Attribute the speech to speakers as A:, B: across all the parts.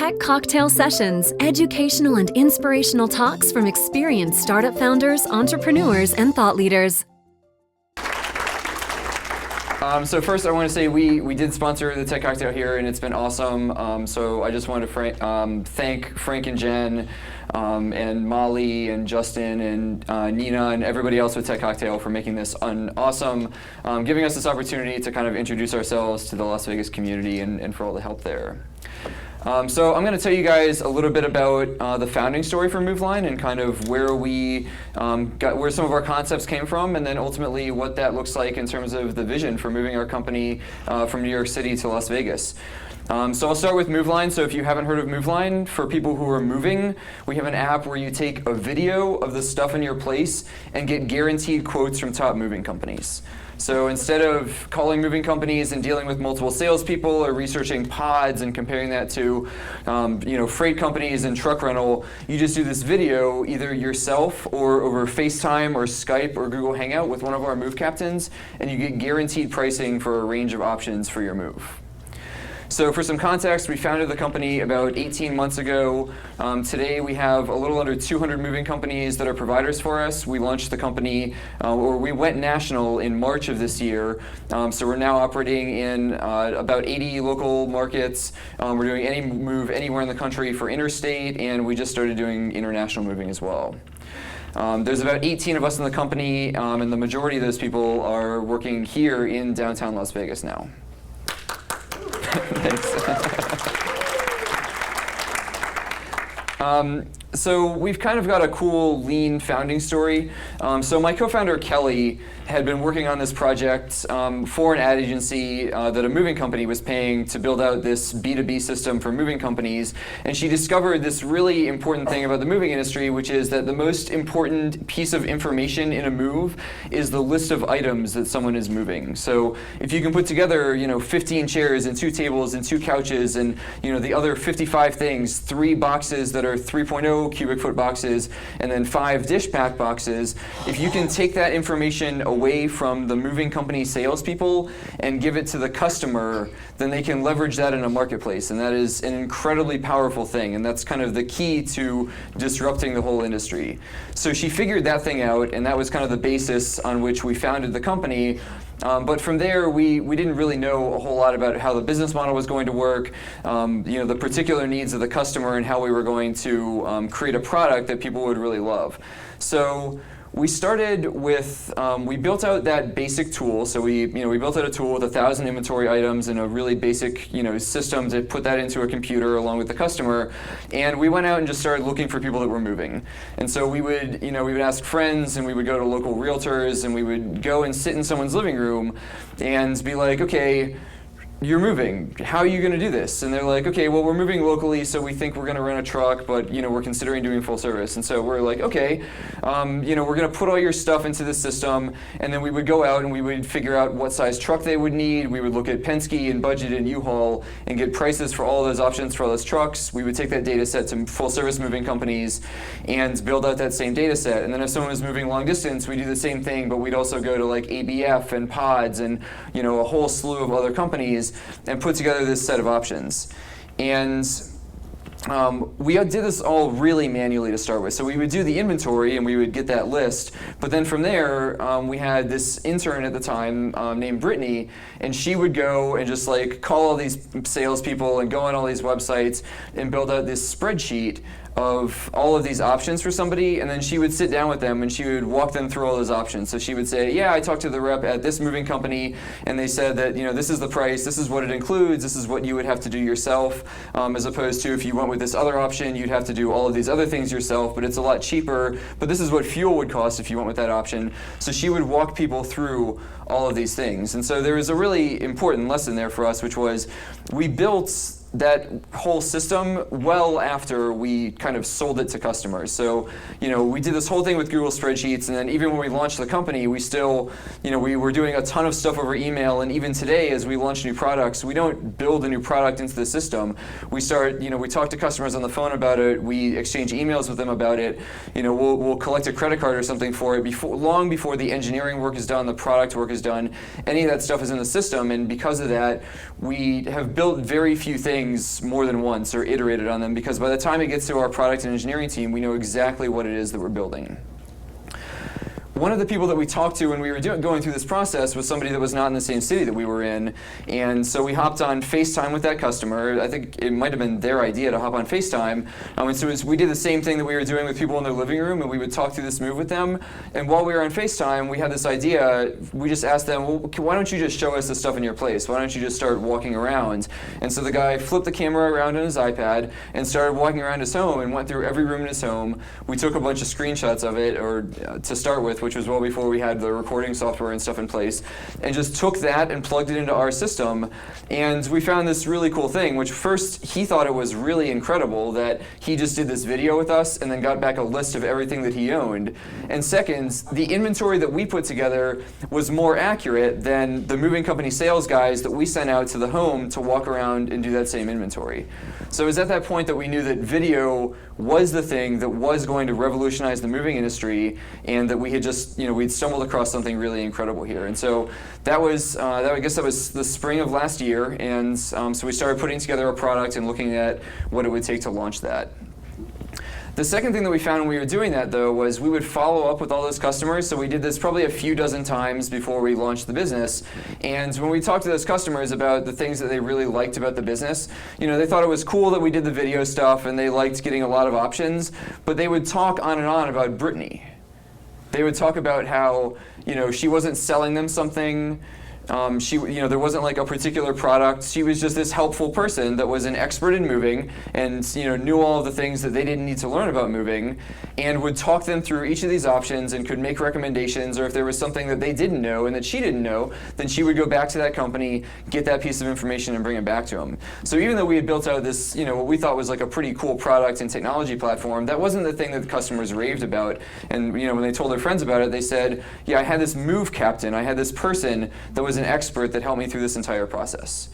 A: Tech Cocktail Sessions, educational and inspirational talks from experienced startup founders, entrepreneurs, and thought leaders.
B: So first I want to say we did sponsor the Tech Cocktail here, and it's been awesome. So I just wanted to thank Frank and Jen and Molly and Justin and Nina and everybody else with Tech Cocktail for making this awesome, giving us this opportunity to kind of introduce ourselves to the Las Vegas community and for all the help there. So I'm going to tell you guys a little bit about the founding story for MoveLine and kind of where where some of our concepts came from, and then ultimately what that looks like in terms of the vision for moving our company from New York City to Las Vegas. So I'll start with MoveLine. So if you haven't heard of MoveLine, for people who are moving, we have an app where you take a video of the stuff in your place and get guaranteed quotes from top moving companies. So instead of calling moving companies and dealing with multiple salespeople or researching pods and comparing that to freight companies and truck rental, you just do this video either yourself or over FaceTime or Skype or Google Hangout with one of our move captains, and you get guaranteed pricing for a range of options for your move. So for some context, we founded the company about 18 months ago. Today we have a little under 200 moving companies that are providers for us. We launched the company, or we went national in March of this year. So we're now operating in about 80 local markets. We're doing any move anywhere in the country for interstate, and we just started doing international moving as well. There's about 18 of us in the company, and the majority of those people are working here in downtown Las Vegas now. Thanks. So we've kind of got a cool, lean founding story. So my co-founder, Kelly, had been working on this project for an ad agency that a moving company was paying to build out this B2B system for moving companies. And she discovered this really important thing about the moving industry, which is that the most important piece of information in a move is the list of items that someone is moving. So if you can put together 15 chairs and 2 tables and 2 couches and the other 55 things, 3 boxes that are 3.0 cubic foot boxes, and then 5 dish pack boxes, if you can take that information away from the moving company salespeople and give it to the customer, then they can leverage that in a marketplace, and that is an incredibly powerful thing, and that's kind of the key to disrupting the whole industry. So she figured that thing out, and that was kind of the basis on which we founded the company. But from there, we didn't really know a whole lot about how the business model was going to work, the particular needs of the customer, and how we were going to create a product that people would really love. So we started with, we built out that basic tool. So we built out a tool with 1,000 inventory items and a really basic, system to put that into a computer along with the customer. And we went out and just started looking for people that were moving. And so we would ask friends, and we would go to local realtors, and we would go and sit in someone's living room and be like, okay, you're moving. How are you going to do this? And they're like, okay, well, we're moving locally, so we think we're going to rent a truck, but we're considering doing full service. And so we're like, okay, we're going to put all your stuff into the system, and then we would go out and we would figure out what size truck they would need. We would look at Penske and Budget and U-Haul and get prices for all those options for all those trucks. We would take that data set to full service moving companies and build out that same data set. And then if someone was moving long distance, we do the same thing, but we'd also go to like ABF and Pods and a whole slew of other companies and put together this set of options. And we did this all really manually to start with. So we would do the inventory and we would get that list, but then from there we had this intern at the time named Brittany, and she would go and just like call all these salespeople and go on all these websites and build out this spreadsheet of all of these options for somebody, and then she would sit down with them and she would walk them through all those options. So she would say, yeah, I talked to the rep at this moving company, and they said that this is the price, this is what it includes, this is what you would have to do yourself, as opposed to if you went with this other option, you'd have to do all of these other things yourself, but it's a lot cheaper, but this is what fuel would cost if you went with that option. So she would walk people through all of these things. And so there was a really important lesson there for us, which was we built that whole system well after we kind of sold it to customers. So, we did this whole thing with Google spreadsheets, and then even when we launched the company, we still, we were doing a ton of stuff over email, and even today as we launch new products, we don't build a new product into the system. We start, we talk to customers on the phone about it, we exchange emails with them about it, we'll collect a credit card or something for it long before the engineering work is done, the product work is done, any of that stuff is in the system, and because of that, we have built very few things things more than once or iterated on them, because by the time it gets to our product and engineering team, we know exactly what it is that we're building. One of the people that we talked to when we were going through this process was somebody that was not in the same city that we were in, and so we hopped on FaceTime with that customer. I think it might have been their idea to hop on FaceTime, and so we did the same thing that we were doing with people in their living room, and we would talk through this move with them. And while we were on FaceTime, we had this idea. We just asked them, well, why don't you just show us the stuff in your place? Why don't you just start walking around? And so the guy flipped the camera around on his iPad and started walking around his home and went through every room in his home. We took a bunch of screenshots of it, or to start with, which was well before we had the recording software and stuff in place, and just took that and plugged it into our system. And we found this really cool thing, which first he thought it was really incredible that he just did this video with us and then got back a list of everything that he owned. And second, the inventory that we put together was more accurate than the moving company sales guys that we sent out to the home to walk around and do that same inventory. So it was at that point that we knew that video was the thing that was going to revolutionize the moving industry, and that we had just, we'd stumbled across something really incredible here. And so that was, I guess that was the spring of last year, and so we started putting together a product and looking at what it would take to launch that. The second thing that we found when we were doing that, though, was we would follow up with all those customers. So we did this probably a few dozen times before we launched the business. And when we talked to those customers about the things that they really liked about the business, they thought it was cool that we did the video stuff, and they liked getting a lot of options. But they would talk on and on about Brittany. They would talk about how, she wasn't selling them something. There wasn't like a particular product. She was just this helpful person that was an expert in moving and knew all of the things that they didn't need to learn about moving, and would talk them through each of these options and could make recommendations, or if there was something that they didn't know and that she didn't know, then she would go back to that company, get that piece of information, and bring it back to them. So even though we had built out this, what we thought was like a pretty cool product and technology platform, that wasn't the thing that the customers raved about. And when they told their friends about it, they said, yeah, I had this move captain, I had this person that was an expert that helped me through this entire process.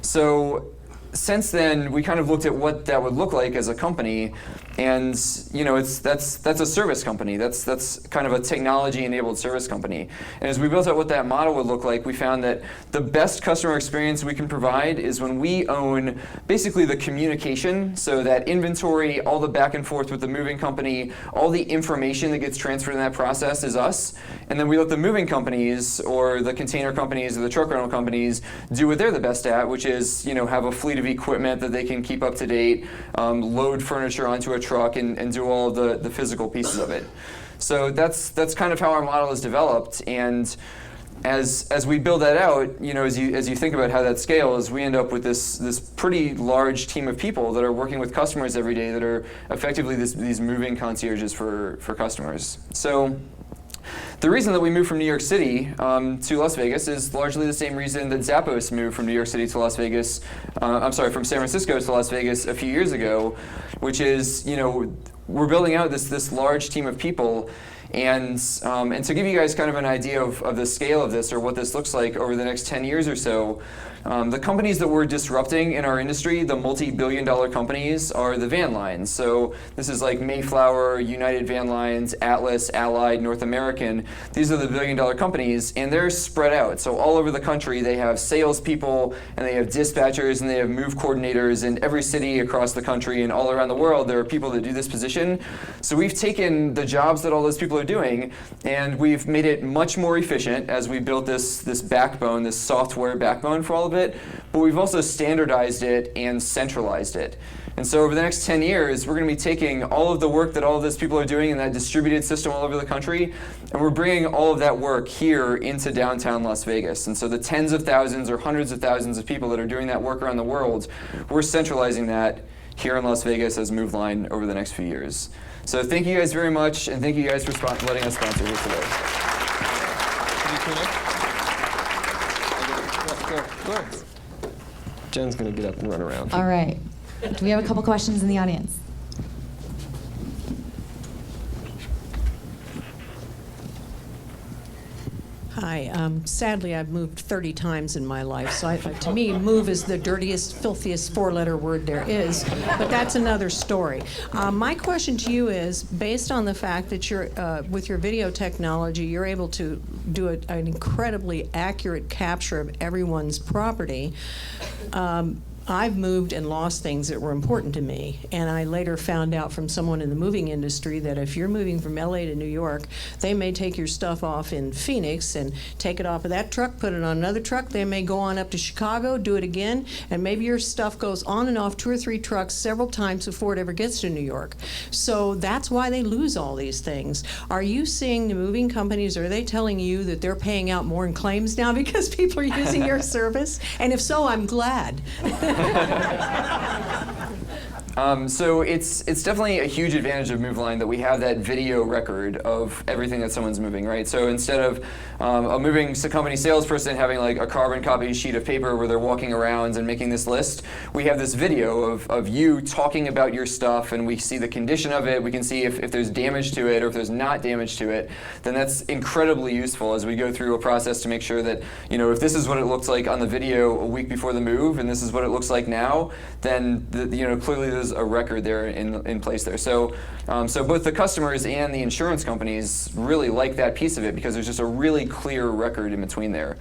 B: So since then, we kind of looked at what that would look like as a company, and that's a service company. That's kind of a technology-enabled service company. And as we built out what that model would look like, we found that the best customer experience we can provide is when we own basically the communication, so that inventory, all the back and forth with the moving company, all the information that gets transferred in that process is us. And then we let the moving companies or the container companies or the truck rental companies do what they're the best at, which is have a fleet of equipment that they can keep up to date, load furniture onto a truck, and do all of the physical pieces of it. So that's kind of how our model is developed. And as we build that out, as you think about how that scales, we end up with this pretty large team of people that are working with customers every day that are effectively these moving concierges for customers. So the reason that we moved from New York City to Las Vegas is largely the same reason that Zappos moved from New York City to Las Vegas, from San Francisco to Las Vegas a few years ago, which is, we're building out this large team of people. And to give you guys kind of an idea of the scale of this, or what this looks like over the next 10 years or so, the companies that we're disrupting in our industry, the multi-billion-dollar companies, are the van lines. So this is like Mayflower, United Van Lines, Atlas, Allied, North American. These are the billion-dollar companies, and they're spread out. So all over the country, they have salespeople, and they have dispatchers, and they have move coordinators in every city across the country, and all around the world, there are people that do this position. So we've taken the jobs that all those people are doing, and we've made it much more efficient as we built this backbone, this software backbone for all of it, but we've also standardized it and centralized it. And so over the next 10 years, we're going to be taking all of the work that all of these people are doing in that distributed system all over the country, and we're bringing all of that work here into downtown Las Vegas. And so the tens of thousands or hundreds of thousands of people that are doing that work around the world, we're centralizing that here in Las Vegas as MoveLine over the next few years. So thank you guys very much, and thank you guys for letting us sponsor this today.
C: Jen's going to get up and run around.
D: All right. Do we have a couple questions in the audience?
E: Hi. Sadly, I've moved 30 times in my life, so to me, move is the dirtiest, filthiest four-letter word there is, but that's another story. My question to you is, based on the fact that you're, with your video technology, you're able to do an incredibly accurate capture of everyone's property, I've moved and lost things that were important to me. And I later found out from someone in the moving industry that if you're moving from LA to New York, they may take your stuff off in Phoenix and take it off of that truck, put it on another truck. They may go on up to Chicago, do it again, and maybe your stuff goes on and off 2 or 3 trucks several times before it ever gets to New York. So that's why they lose all these things. Are you seeing the moving companies, are they telling you that they're paying out more in claims now because people are using your service? And if so, I'm glad.
B: So it's definitely a huge advantage of MoveLine that we have that video record of everything that someone's moving, right? So instead of a moving company salesperson having like a carbon copy sheet of paper where they're walking around and making this list, we have this video of you talking about your stuff, and we see the condition of it. We can see if there's damage to it or if there's not damage to it. Then that's incredibly useful as we go through a process to make sure that, you know, if this is what it looked like on the video a week before the move and this is what it looks like now, then you know, clearly there's a record there in place there. So both the customers and the insurance companies really like that piece of it because there's just a really clear record in between there.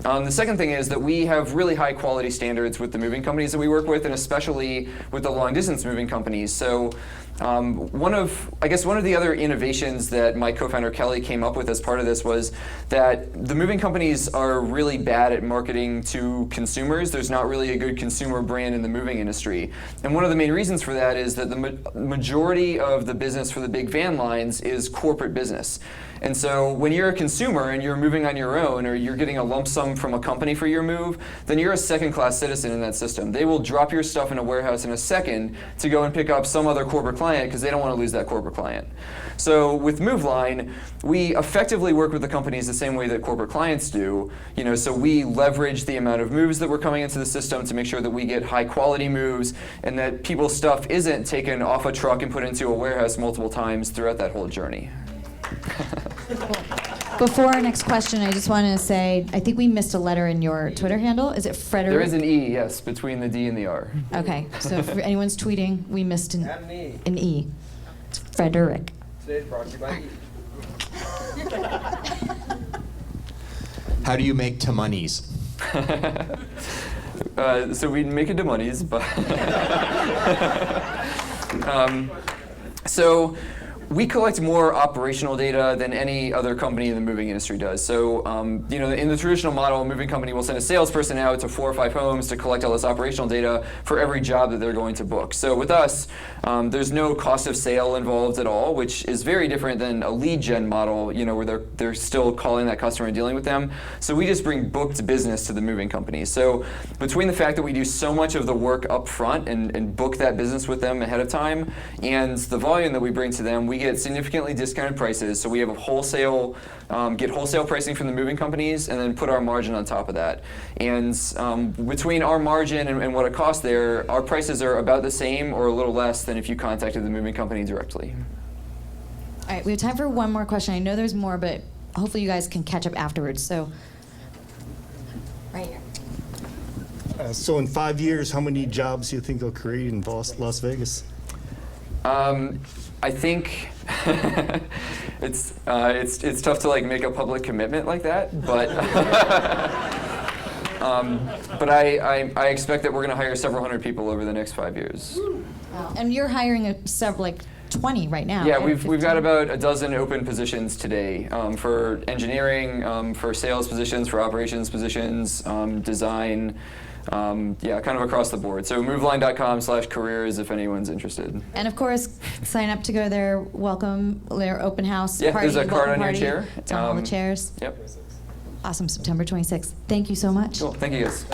B: The second thing is that we have really high quality standards with the moving companies that we work with, and especially with the long distance moving companies. So one of the other innovations that my co-founder Kelly came up with as part of this was that the moving companies are really bad at marketing to consumers. There's not really a good consumer brand in the moving industry. And one of the main reasons for that is that the majority of the business for the big van lines is corporate business. And so when you're a consumer and you're moving on your own, or you're getting a lump sum from a company for your move, then you're a second-class citizen in that system. They will drop your stuff in a warehouse in a second to go and pick up some other corporate client because they don't want to lose that corporate client. So with MoveLine, we effectively work with the companies the same way that corporate clients do. You know, so we leverage the amount of moves that were coming into the system to make sure that we get high-quality moves and that people's stuff isn't taken off a truck and put into a warehouse multiple times throughout that whole journey.
D: Before our next question, I just want to say, I think we missed a letter in your Twitter handle. Is it Frederick?
B: There is an E, yes, between the D and the R.
D: Okay, so if anyone's tweeting, we missed an E. It's Frederick.
C: Today's brought to you by
F: How do you make tamonis?
B: So we make it to monies, but so we collect more operational data than any other company in the moving industry does. So, you know, in the traditional model, a moving company will send a salesperson out to 4 or 5 homes to collect all this operational data for every job that they're going to book. So with us, there's no cost of sale involved at all, which is very different than a lead gen model, you know, where they're still calling that customer and dealing with them. So we just bring booked business to the moving company. So between the fact that we do so much of the work up front and book that business with them ahead of time, and the volume that we bring to them, we get significantly discounted prices. So we have a wholesale, get wholesale pricing from the moving companies, and then put our margin on top of that. And between our margin and what it costs there, our prices are about the same or a little less than if you contacted the moving company directly.
D: All right, we have time for one more question. I know there's more, but hopefully you guys can catch up afterwards. So, right here.
G: So in 5 years, how many jobs do you think they'll create in Las Vegas?
B: I think it's tough to like make a public commitment like that, but but I expect that we're going to hire several hundred people over the next 5 years.
D: Wow. And you're hiring like 20 right now.
B: Yeah,
D: right?
B: we've got about a dozen open positions today for engineering, for sales positions, for operations positions, design. Yeah, kind of across the board. So moveline.com/careers if anyone's interested.
D: And of course, sign up to go to their their open house
B: Yeah,
D: party.
B: there's a card on your
D: party.
B: chair.
D: It's on all the chairs.
B: Yep.
D: Awesome, September 26th. Thank you so much.
B: Cool. Thank you guys.